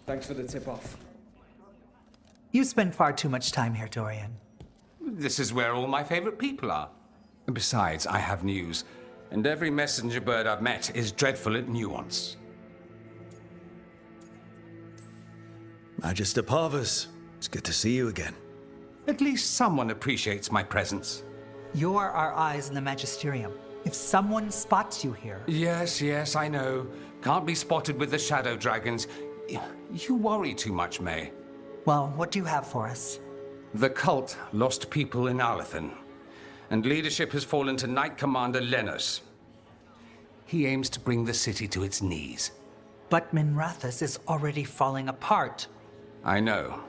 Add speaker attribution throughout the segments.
Speaker 1: Thanks for the tip-off.
Speaker 2: You spend far too much time here, Dorian.
Speaker 3: This is where all my favorite people are. Besides, I have news, and every messenger bird I've met is dreadful at nuance.
Speaker 4: Magister Parvus, it's good to see you again.
Speaker 3: At least someone appreciates my presence.
Speaker 2: You're our eyes in the Magisterium. If someone spots you here...
Speaker 3: Yes, I know. Can't be spotted with the shadow dragons. You worry too much, May.
Speaker 2: Well, what do you have for us?
Speaker 3: The cult lost people in Alathan, and leadership has fallen to Knight Commander Lenos. He aims to bring the city to its knees.
Speaker 2: But Minrathous is already falling apart.
Speaker 3: I know.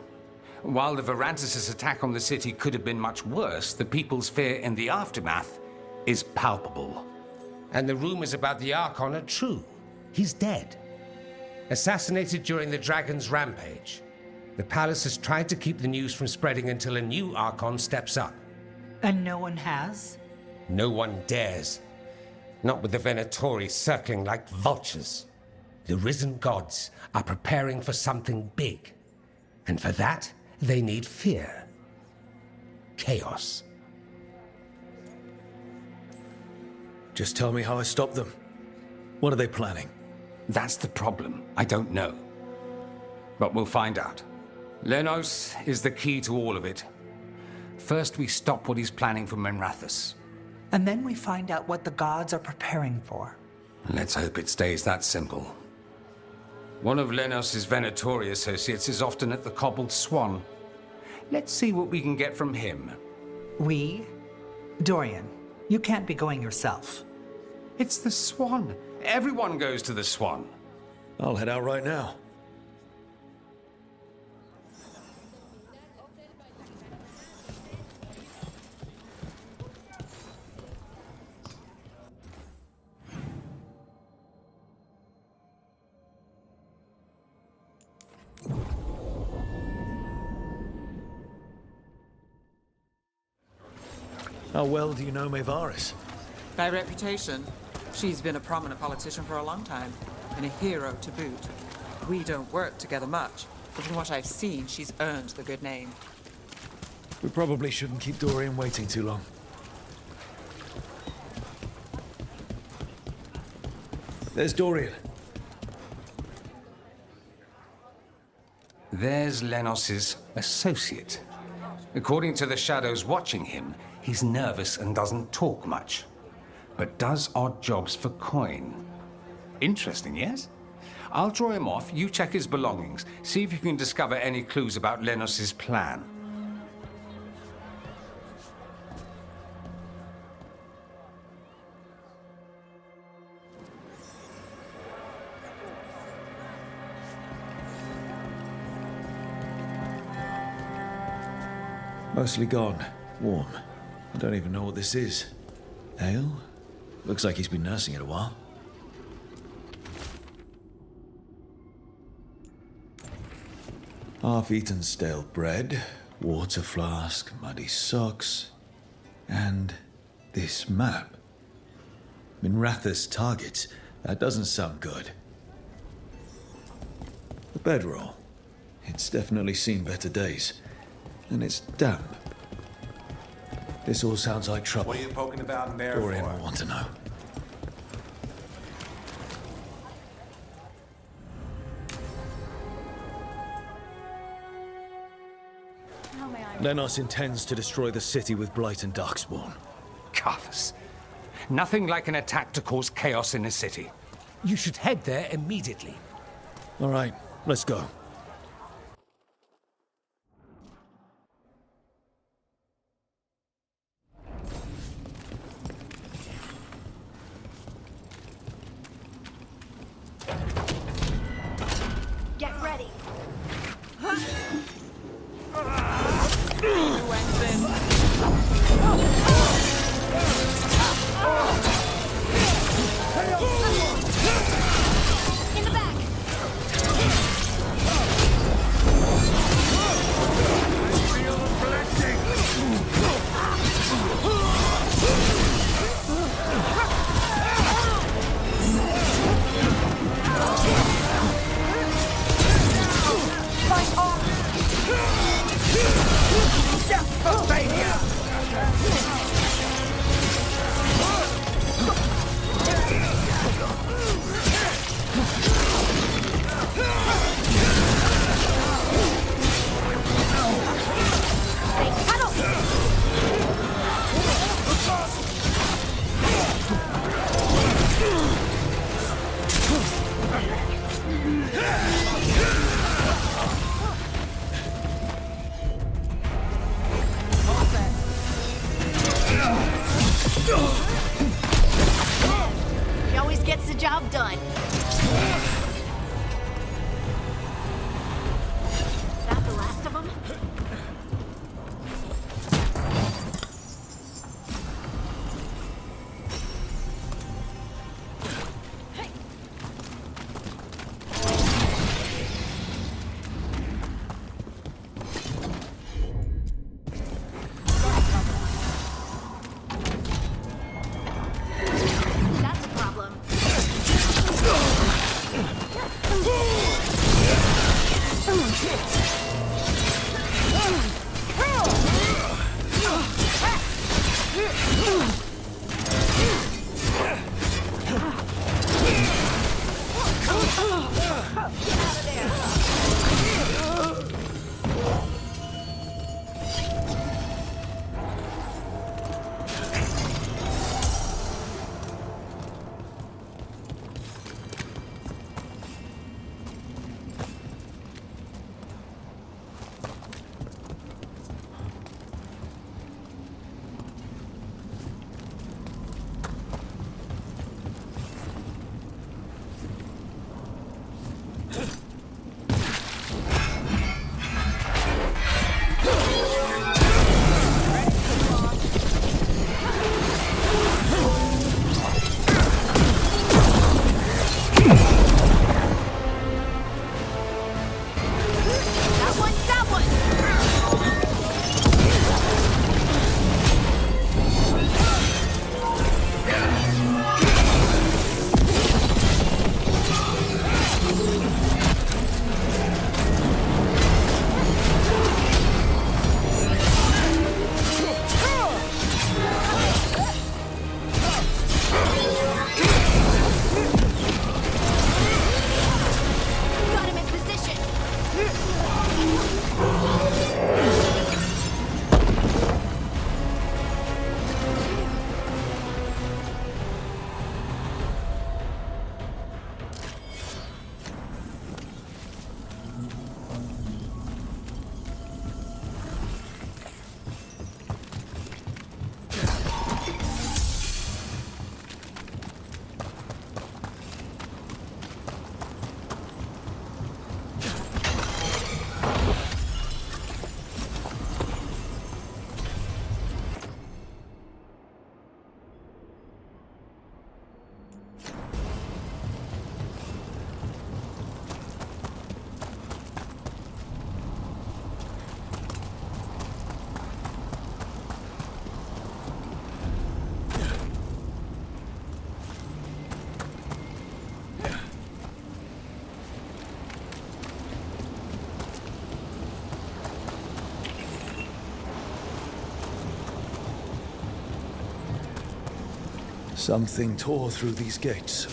Speaker 3: While the Varantis' attack on the city could have been much worse, the people's fear in the aftermath is palpable.
Speaker 5: And the rumors about the Archon are true. He's dead. Assassinated during the Dragon's rampage. The palace has tried to keep the news from spreading until a new Archon steps up.
Speaker 2: And no one has?
Speaker 5: No one dares. Not with the Venatori circling like vultures. The risen gods are preparing for something big. And for that, they need fear. Chaos.
Speaker 4: Just tell me how I stop them. What are they planning?
Speaker 3: That's the problem. I don't know. But we'll find out. Lenos is the key to all of it. First, we stop what he's planning for Minrathous.
Speaker 2: And then we find out what the gods are preparing for.
Speaker 3: Let's hope it stays that simple. One of Lenos' Venatori associates is often at the Cobbled Swan. Let's see what we can get from him.
Speaker 2: We? Dorian, you can't be going yourself.
Speaker 3: It's the Swan. Everyone goes to the Swan.
Speaker 4: I'll head out right now. How well do you know Maevaris?
Speaker 6: By reputation, she's been a prominent politician for a long time, and a hero to boot. We don't work together much, but from what I've seen, she's earned the good name.
Speaker 4: We probably shouldn't keep Dorian waiting too long. There's Dorian.
Speaker 3: There's Lenos' associate. According to the shadows watching him, he's nervous and doesn't talk much, but does odd jobs for coin. Interesting, yes? I'll draw him off, you check his belongings, see if you can discover any clues about Lenos' plan.
Speaker 4: Mostly gone. Warm. I don't even know what this is. Ale? Looks like he's been nursing it a while. Half-eaten stale bread, water flask, muddy socks, and this map. Minrathous targets. That doesn't sound good. The bedroll. It's definitely seen better days. And it's damp. This all sounds like trouble.
Speaker 7: What are you poking about in there
Speaker 4: Dorian
Speaker 7: for?
Speaker 4: will want to know. Lenos intends to destroy the city with Blight and Darkspawn.
Speaker 3: Carthus. Nothing like an attack to cause chaos in a city.
Speaker 5: You should head there immediately.
Speaker 4: All right, let's go.
Speaker 8: Get ready. In the back.
Speaker 6: All set.
Speaker 8: She always gets the job done. That the last of them? That's a problem. That one! Got him in position.
Speaker 4: Something tore through these gates.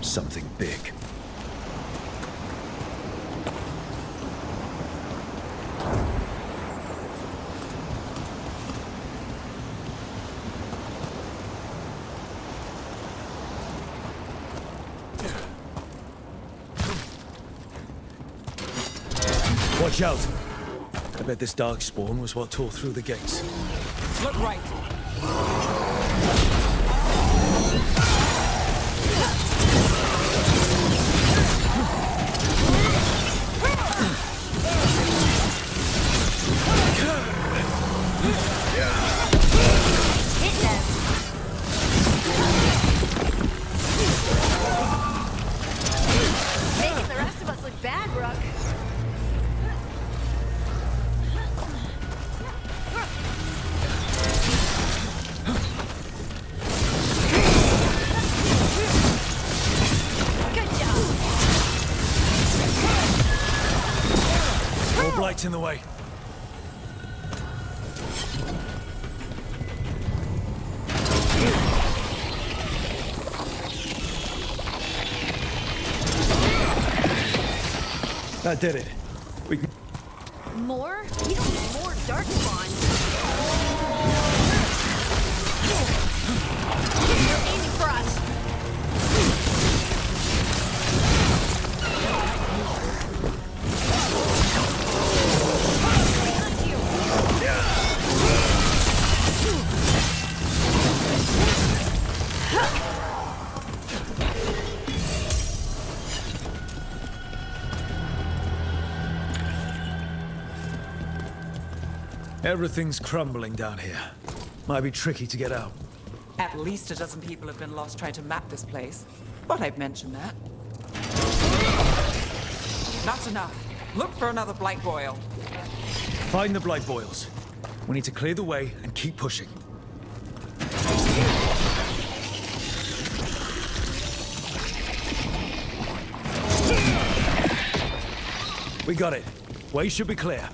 Speaker 4: Something big. Watch out! I bet this darkspawn was what tore through the gates.
Speaker 6: Look right.
Speaker 8: Hit them. Making the rest of us look bad, Rook. Good job.
Speaker 4: More blights in the way. That did it. We can...
Speaker 8: More? We don't need more dark spawns. They're aiming for us.
Speaker 4: Everything's crumbling down here. Might be tricky to get out.
Speaker 6: At least a dozen people have been lost trying to map this place. But I've mentioned that. Not enough. Look for another blight boil.
Speaker 4: Find the blight boils. We need to clear the way and keep pushing. We got it. Way should be clear.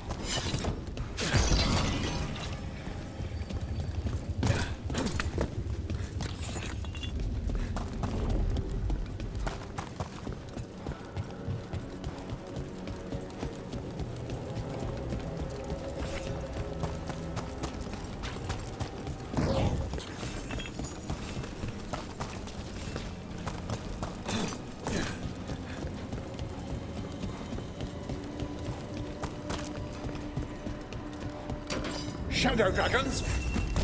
Speaker 1: Shadow dragons?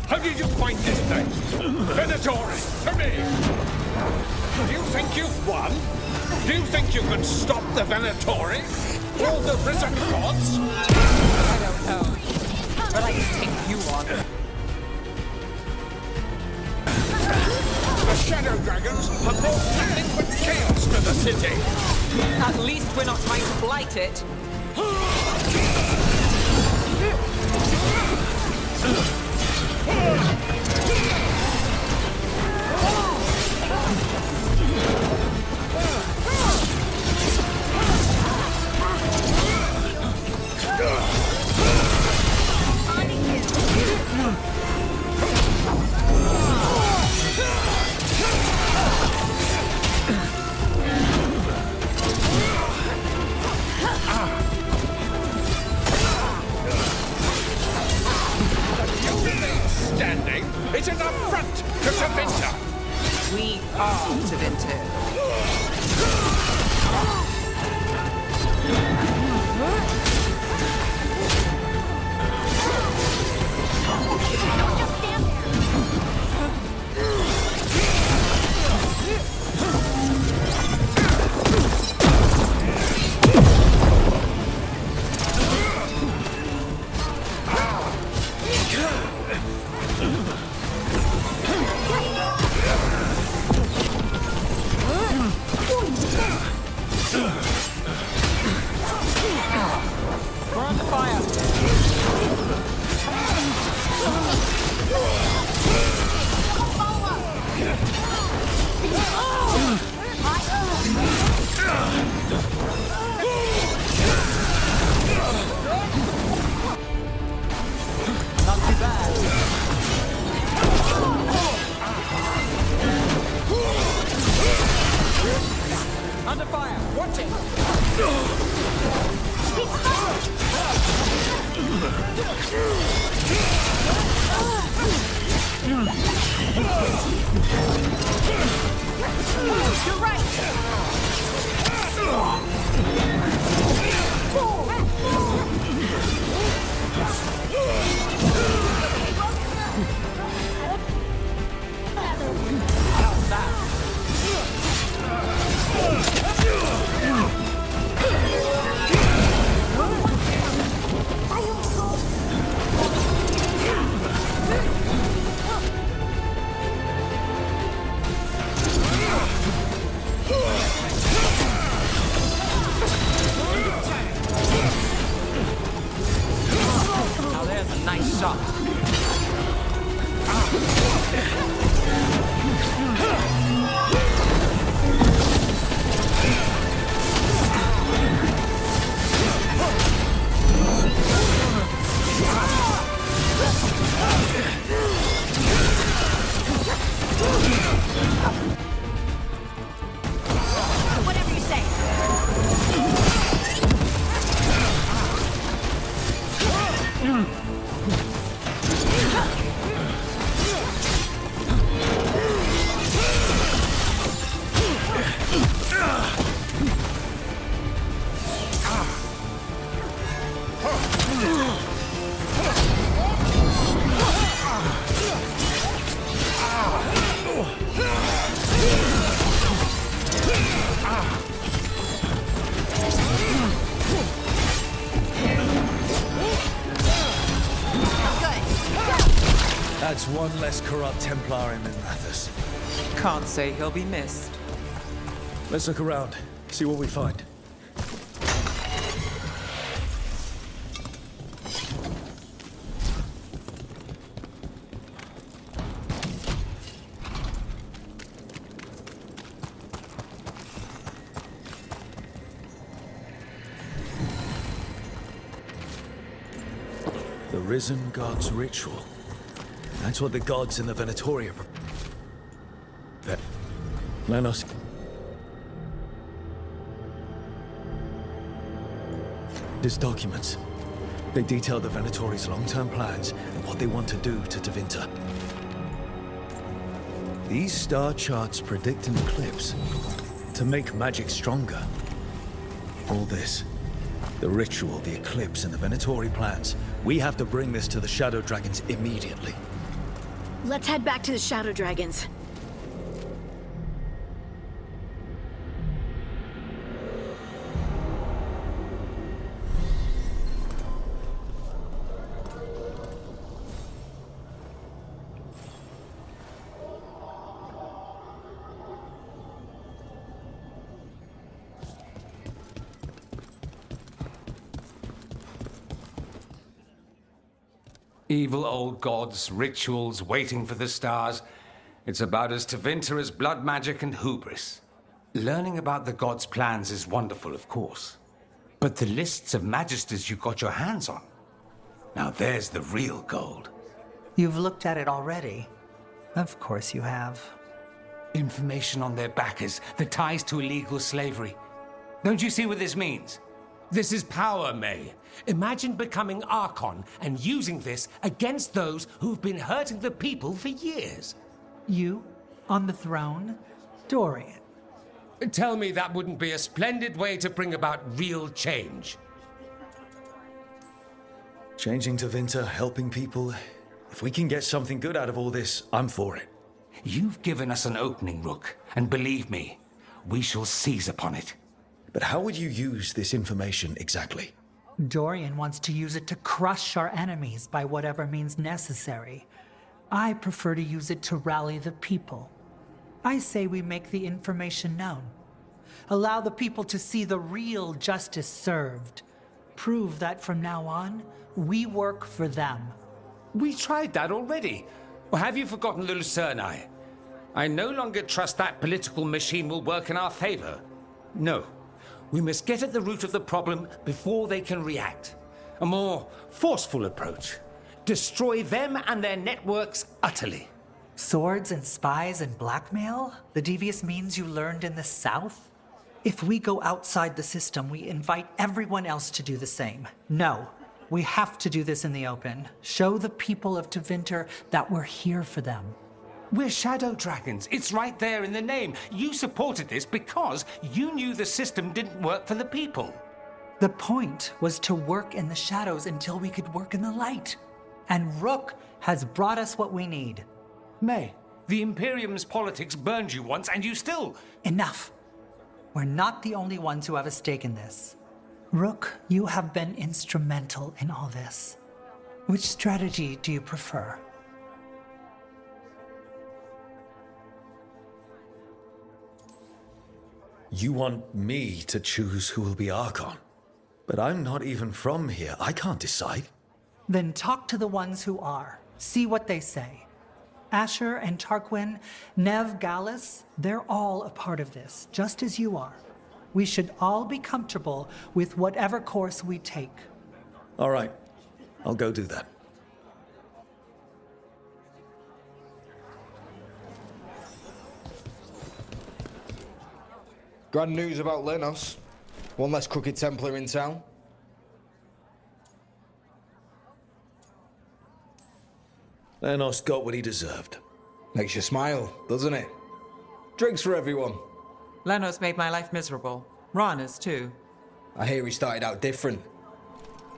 Speaker 1: How did you find this place? Venatori, to me! Do you think you've won? Do you think you can stop the Venatori? Or the risen gods?
Speaker 6: I don't know. But I can take you on.
Speaker 1: The Shadow dragons have brought panic and chaos to the city!
Speaker 6: At least we're not trying to blight it.
Speaker 1: Standing is an affront to Tevinter!
Speaker 6: We are Tevinter. We're under fire. Not too bad. Under fire. Watch it.
Speaker 8: You're right.
Speaker 6: How's that?
Speaker 4: less corrupt Templar in Minrathous.
Speaker 6: Can't say he'll be missed.
Speaker 4: Let's look around, see what we find. The Risen God's ritual. That's what the gods in the Venatoria prepare. Lenos. These documents. They detail the Venatori's long-term plans and what they want to do to Tevinter. These star charts predict an eclipse to make magic stronger. All this, the ritual, the eclipse, and the Venatori plans, we have to bring this to the Shadow Dragons immediately.
Speaker 8: Let's head back to the Shadow Dragons.
Speaker 3: Evil old gods, rituals, waiting for the stars. It's about as Tevinter as blood magic and hubris. Learning about the gods' plans is wonderful, of course. But the lists of magisters you got your hands on, now there's the real gold.
Speaker 2: You've looked at it already. Of course you have.
Speaker 3: Information on their backers, the ties to illegal slavery. Don't you see what this means?
Speaker 5: This is power, May. Imagine becoming Archon and using this against those who've been hurting the people for years.
Speaker 2: You, on the throne, Dorian.
Speaker 5: Tell me that wouldn't be a splendid way to bring about real change.
Speaker 4: Changing Tevinter, helping people. If we can get something good out of all this, I'm for it.
Speaker 3: You've given us an opening, Rook, and believe me, we shall seize upon it.
Speaker 4: But how would you use this information exactly?
Speaker 2: Dorian wants to use it to crush our enemies by whatever means necessary. I prefer to use it to rally the people. I say we make the information known. Allow the people to see the real justice served. Prove that from now on, we work for them.
Speaker 5: We tried that already. Or have you forgotten the Lucerni? I no longer trust that political machine will work in our favor. No. We must get at the root of the problem before they can react. A more forceful approach. Destroy them and their networks utterly.
Speaker 2: Swords and spies and blackmail? The devious means you learned in the South? If we go outside the system, we invite everyone else to do the same. No, we have to do this in the open. Show the people of Tevinter that we're here for them.
Speaker 3: We're Shadow Dragons. It's right there in the name. You supported this because you knew the system didn't work for the people.
Speaker 2: The point was to work in the shadows until we could work in the light. And Rook has brought us what we need.
Speaker 3: May, the Imperium's politics burned you once and you still...
Speaker 2: Enough. We're not the only ones who have a stake in this. Rook, you have been instrumental in all this. Which strategy do you prefer?
Speaker 4: You want me to choose who will be Archon? But I'm not even from here. I can't decide.
Speaker 2: Then talk to the ones who are. See what they say. Asher and Tarquin, Nev, Gallus, they're all a part of this, just as you are. We should all be comfortable with whatever course we take.
Speaker 4: All right. I'll go do that.
Speaker 7: Grand news about Lenos. One less crooked Templar in town.
Speaker 4: Lenos got what he deserved.
Speaker 7: Makes you smile, doesn't it? Drinks for everyone.
Speaker 6: Lenos made my life miserable. Rana's too.
Speaker 7: I hear he started out different.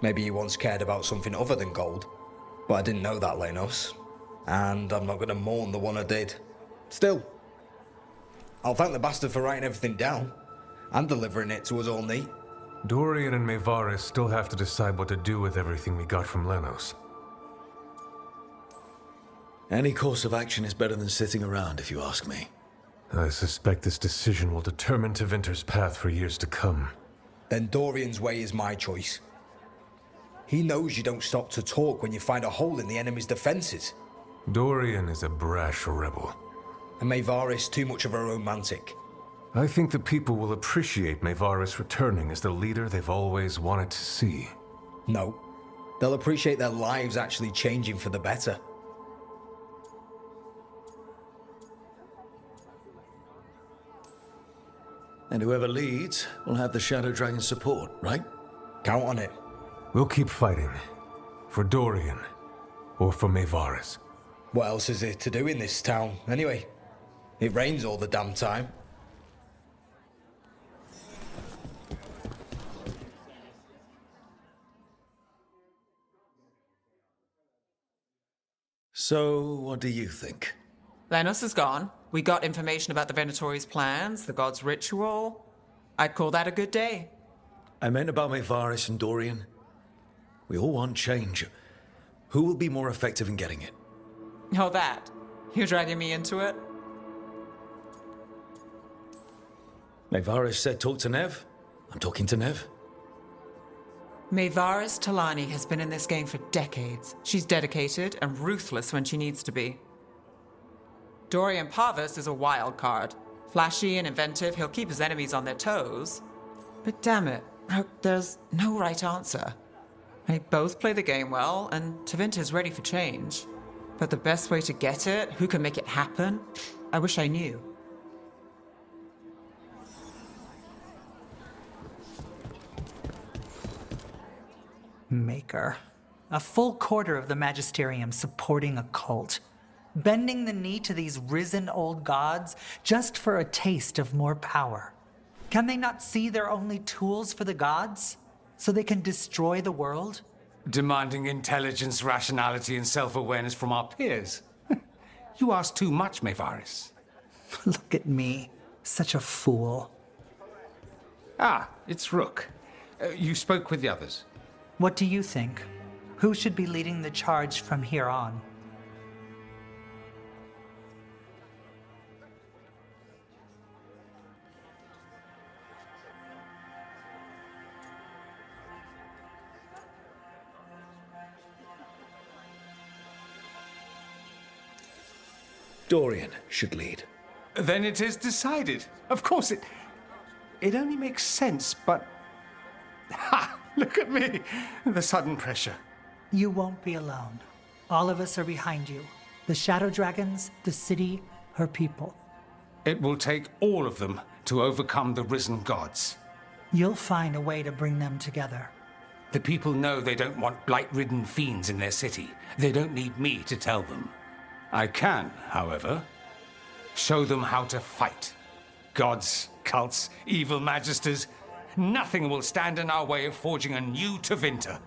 Speaker 7: Maybe he once cared about something other than gold. But I didn't know that, Lenos. And I'm not gonna mourn the one I did. Still, I'll thank the bastard for writing everything down. And delivering it to us all neat.
Speaker 9: Dorian and Mayvaris still have to decide what to do with everything we got from Lenos.
Speaker 4: Any course of action is better than sitting around, if you ask me.
Speaker 9: I suspect this decision will determine Tevinter's path for years to come.
Speaker 7: Then Dorian's way is my choice. He knows you don't stop to talk when you find a hole in the enemy's defenses.
Speaker 9: Dorian is a brash rebel.
Speaker 7: And Maevaris too much of a romantic.
Speaker 9: I think the people will appreciate Maevaris returning as the leader they've always wanted to see.
Speaker 7: No. They'll appreciate their lives actually changing for the better.
Speaker 4: And whoever leads will have the Shadow Dragon's support, right?
Speaker 7: Count on it.
Speaker 9: We'll keep fighting. For Dorian. Or for Maevaris.
Speaker 7: What else is there to do in this town, anyway? It rains all the damn time.
Speaker 4: So, what do you think?
Speaker 6: Lenos is gone. We got information about the Venatori's plans, the god's ritual. I'd call that a good day.
Speaker 4: I meant about Maevaris and Dorian. We all want change. Who will be more effective in getting it?
Speaker 6: Oh, that. You're dragging me into it?
Speaker 4: Maevaris said talk to Nev. I'm talking to Nev.
Speaker 6: Maevaris Talani has been in this game for decades. She's dedicated and ruthless when she needs to be. Dorian Parvis is a wild card. Flashy and inventive, he'll keep his enemies on their toes. But damn it, there's no right answer. They both play the game well, and Tevinter's ready for change. But the best way to get it, who can make it happen, I wish I knew.
Speaker 2: Maker. A full quarter of the Magisterium supporting a cult. Bending the knee to these risen old gods just for a taste of more power. Can they not see they're only tools for the gods? So they can destroy the world?
Speaker 3: Demanding intelligence, rationality, and self-awareness from our peers. You ask too much, Maevaris.
Speaker 2: Look at me. Such a fool.
Speaker 3: Ah, it's Rook. You spoke with the others.
Speaker 2: What do you think? Who should be leading the charge from here on?
Speaker 4: Dorian should lead.
Speaker 3: Then it is decided. Of course, it only makes sense, but... Ha! Look at me! The sudden pressure.
Speaker 2: You won't be alone. All of us are behind you. The Shadow Dragons, the city, her people.
Speaker 3: It will take all of them to overcome the risen gods.
Speaker 2: You'll find a way to bring them together.
Speaker 3: The people know they don't want blight-ridden fiends in their city. They don't need me to tell them. I can, however, show them how to fight. Gods, cults, evil magisters, nothing will stand in our way of forging a new Tevinter.